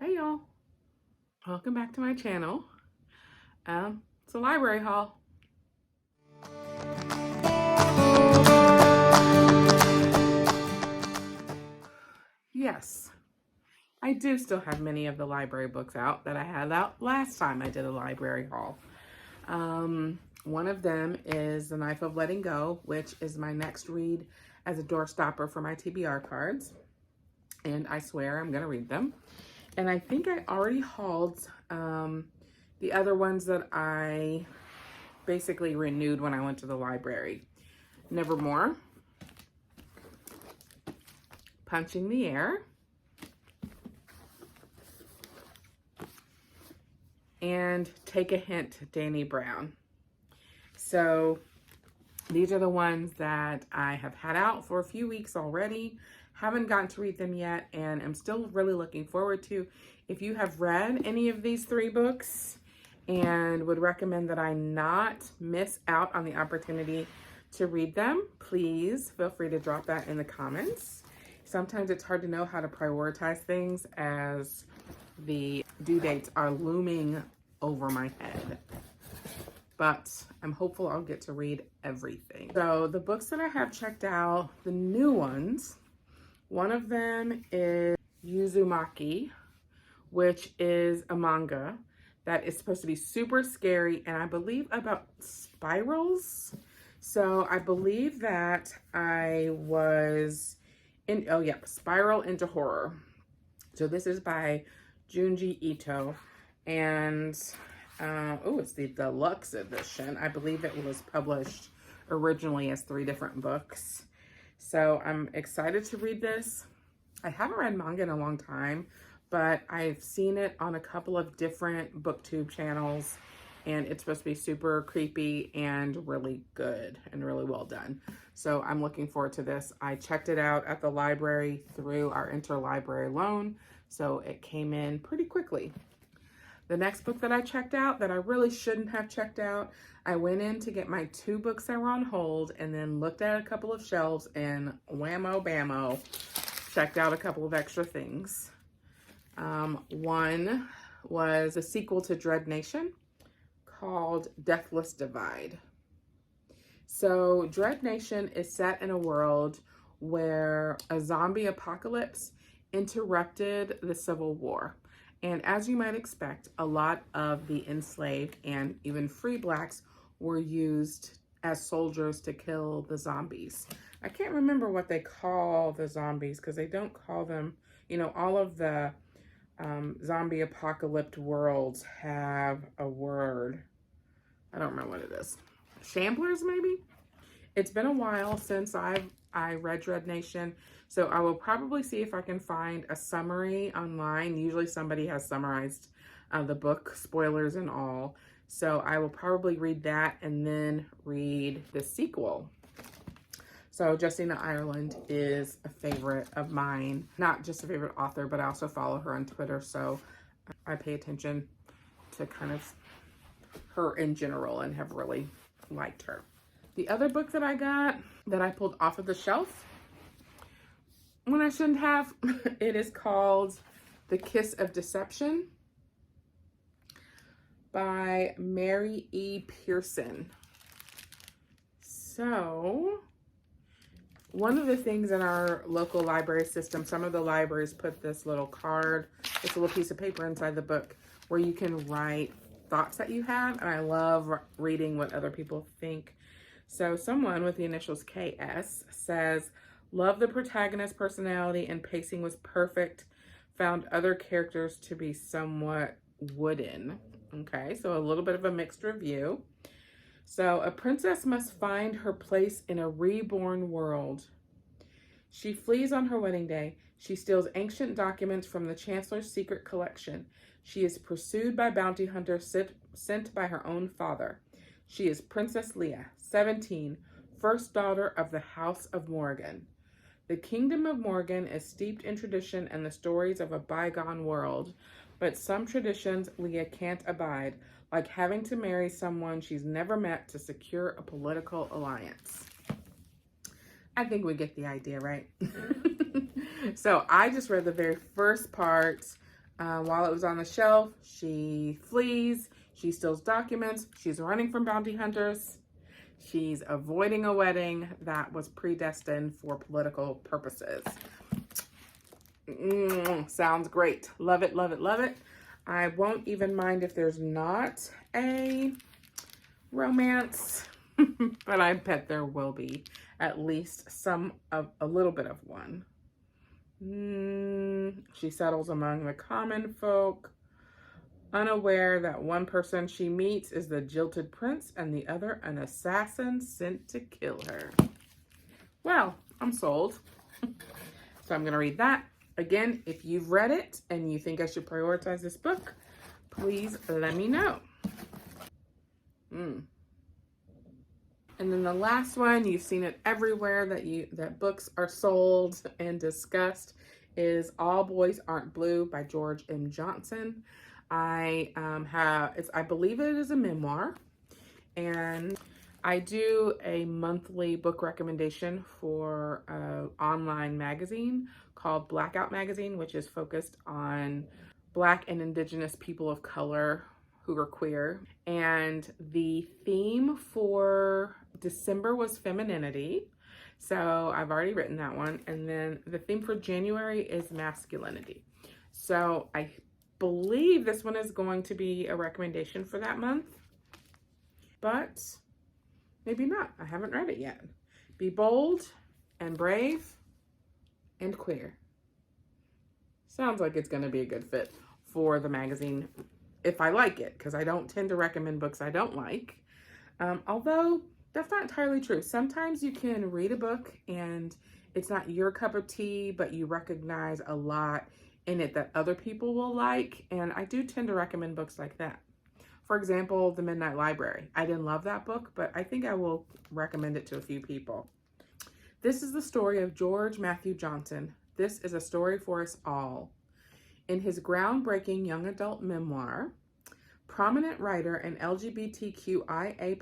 Hey y'all, welcome back to my channel. It's a library haul. Yes, I do still have many of the library books out that I had out last time I did a library haul. One of them is The Knife of Letting Go, which is my next read as a doorstopper for my TBR cards. And I swear I'm going to read them. And I think I already hauled the other ones that I basically renewed when I went to the library. Nevermore, Punching the Air, and Take a Hint, Dani Brown. So these are the ones that I have had out for a few weeks already. Haven't gotten to read them yet, and I'm still really looking forward to. If you have read any of these three books and would recommend that I not miss out on the opportunity to read them, please feel free to drop that in the comments. Sometimes it's hard to know how to prioritize things as the due dates are looming over my head. But I'm hopeful I'll get to read everything. So the books that I have checked out, the new ones, one of them is Uzumaki, which is a manga that is supposed to be super scary and I believe about spirals. So I believe that I was in, Spiral into Horror. So this is by Junji Ito, and it's the deluxe edition. I believe it was published originally as 3 different books. So I'm excited to read this. I haven't read manga in a long time, but I've seen it on a couple of different booktube channels, and it's supposed to be super creepy and really good and really well done. So I'm looking forward to this. I checked it out at the library through our interlibrary loan, so it came in pretty quickly. The next book that I checked out that I really shouldn't have checked out, I went in to get my 2 books that were on hold and then looked at a couple of shelves and whammo bammo, checked out a couple of extra things. One was a sequel to Dread Nation called Deathless Divide. So Dread Nation is set in a world where a zombie apocalypse interrupted the Civil War. And as you might expect, a lot of the enslaved and even free blacks were used as soldiers to kill the zombies. I can't remember what they call the zombies because they don't call them, all of the zombie apocalypse worlds have a word. I don't remember what it is. Shamblers, maybe? It's been a while since I read Dread Nation, so I will probably see if I can find a summary online. Usually somebody has summarized the book, spoilers and all. So I will probably read that and then read the sequel. So Justina Ireland is a favorite of mine. Not just a favorite author, but I also follow her on Twitter, so I pay attention to kind of her in general and have really liked her. The other book that I got that I pulled off of the shelf when I shouldn't have, it is called The Kiss of Deception by Mary E. Pearson. So one of the things in our local library system, some of the libraries put this little card, this little piece of paper inside the book where you can write thoughts that you have, and I love reading what other people think. So someone with the initials KS says, love the protagonist's personality and pacing was perfect. Found other characters to be somewhat wooden. Okay, so a little bit of a mixed review. So a princess must find her place in a reborn world. She flees on her wedding day. She steals ancient documents from the Chancellor's secret collection. She is pursued by bounty hunters sent by her own father. She is Princess Leia, 17, first daughter of the House of Morgan. The kingdom of Morgan is steeped in tradition and the stories of a bygone world, but some traditions Leia can't abide, like having to marry someone she's never met to secure a political alliance. I think we get the idea, right? So I just read the very first part While it was on the shelf, she flees, she steals documents, she's running from bounty hunters, she's avoiding a wedding that was predestined for political purposes. Sounds great. Love it, love it, love it. I won't even mind if there's not a romance, but I bet there will be at least a little bit of one. She settles among the common folk, unaware that one person she meets is the jilted prince and the other an assassin sent to kill her. Well, I'm sold. So I'm going to read that. Again, if you've read it and you think I should prioritize this book, please let me know. And then the last one, you've seen it everywhere that books are sold and discussed, is All Boys Aren't Blue by George M. Johnson. I believe it is a memoir, and I do a monthly book recommendation for an online magazine called Blackout Magazine, which is focused on Black and Indigenous people of color who are queer. And the theme for December was femininity. So I've already written that one. And then the theme for January is masculinity. So I believe this one is going to be a recommendation for that month, but maybe not. I haven't read it yet. Be bold and brave and queer. Sounds like it's going to be a good fit for the magazine if I like it, because I don't tend to recommend books I don't like. Although that's not entirely true. Sometimes you can read a book and it's not your cup of tea, but you recognize a lot in it that other people will like. And I do tend to recommend books like that. For example, The Midnight Library. I didn't love that book, but I think I will recommend it to a few people. This is the story of George Matthew Johnson. This is a story for us all. In his groundbreaking young adult memoir, prominent writer and LGBTQIA+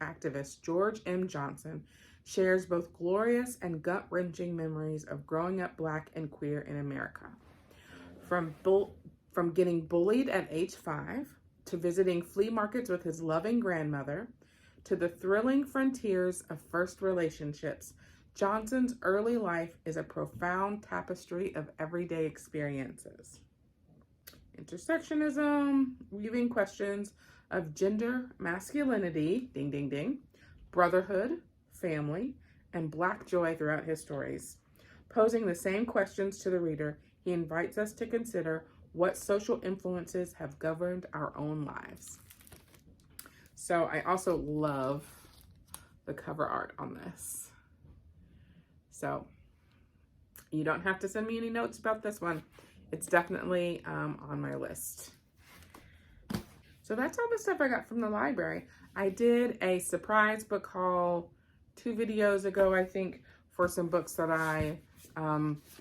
activist George M. Johnson shares both glorious and gut-wrenching memories of growing up Black and queer in America. From getting bullied at age 5, to visiting flea markets with his loving grandmother, to the thrilling frontiers of first relationships, Johnson's early life is a profound tapestry of everyday experiences. Intersectionism, weaving questions of gender, masculinity, ding, ding, ding, brotherhood, family, and Black joy throughout his stories. Posing the same questions to the reader, he invites us to consider what social influences have governed our own lives. So I also love the cover art on this. So you don't have to send me any notes about this one. It's definitely on my list. So that's all the stuff I got from the library. I did a surprise book haul 2 videos ago, I think, for some books that I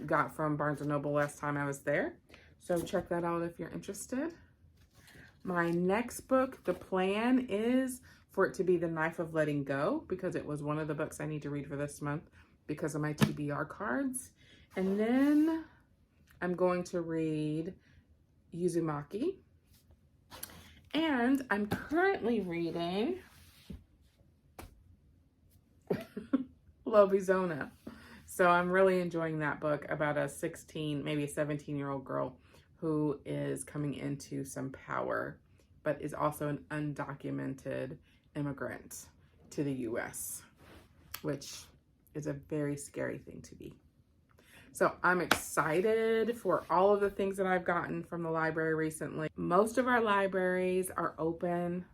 got from Barnes & Noble last time I was there. So check that out if you're interested. My next book, the plan is for it to be The Knife of Letting Go, because it was one of the books I need to read for this month because of my TBR cards. And then I'm going to read Uzumaki. And I'm currently reading Lobizona. So I'm really enjoying that book about a 16, maybe a 17-year-old girl who is coming into some power, but is also an undocumented immigrant to the US, which is a very scary thing to be. So I'm excited for all of the things that I've gotten from the library recently. Most of our libraries are open.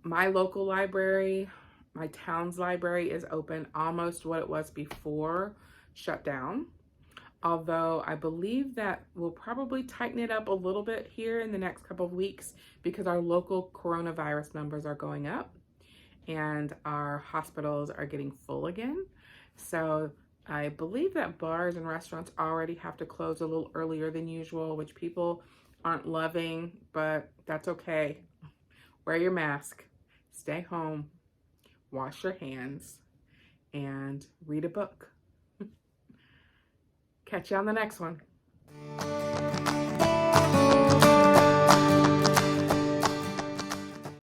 My local library, my town's library, is open almost what it was before shutdown. Although I believe that we'll probably tighten it up a little bit here in the next couple of weeks because our local coronavirus numbers are going up and our hospitals are getting full again. So I believe that bars and restaurants already have to close a little earlier than usual, which people aren't loving, but that's okay. Wear your mask, stay home, wash your hands, and read a book. Catch you on the next one.